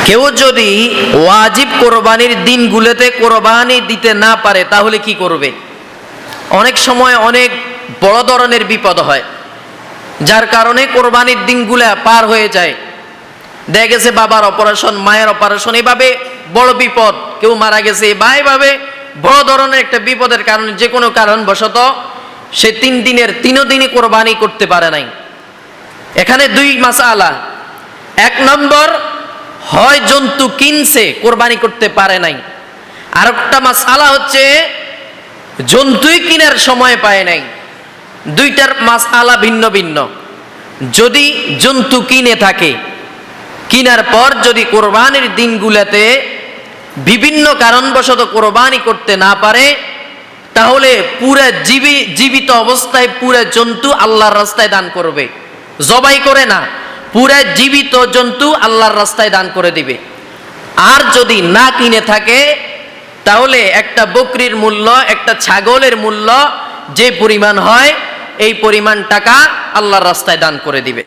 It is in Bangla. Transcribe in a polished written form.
কেউ যদি ওয়াজিব কোরবানির দিনগুলোতে কোরবানি দিতে না পারে তাহলে কি করবে? অনেক সময় অনেক বড় ধরনের বিপদ হয়, যার কারণে কোরবানির দিনগুলো পার হয়ে যায়। দেখা গেছে বাবার অপারেশন, মায়ের অপারেশন, এভাবে বড় বিপদ, কেউ মারা গেছে, বা এভাবে বড় ধরনের একটা বিপদের কারণে যে কোনো কারণবশত সে 3 দিনের 3 দিনই কোরবানি করতে পারে নাই। এখানে 2 মাসআলা। 1 নম্বর, হয় জন্তু কিনছে কোরবানি করতে পারে নাই। আর একটা মাসআলা হচ্ছে জন্তুই কেনার সময় পায় নাই। 2টার মাসআলা ভিন্ন ভিন্ন। যদি জন্তু কিনে থাকে, কিনার পর যদি কোরবানির দিনগুলোতে বিভিন্ন কারণবশত কোরবানি করতে না পারে, তাহলে পুরো জীবিত অবস্থায় পুরো জন্তু আল্লাহর রাস্তায় দান করবে, জবাই করে না, পুরো জীবিত জন্তু আল্লাহর রাস্তায় দান করে দিবে। আর যদি না কিনে থাকে, তাহলে একটা বকরির মূল্য, একটা ছাগলের মূল্য যে পরিমাণ হয়, এই পরিমাণ টাকা আল্লাহর রাস্তায় দান করে দিবে।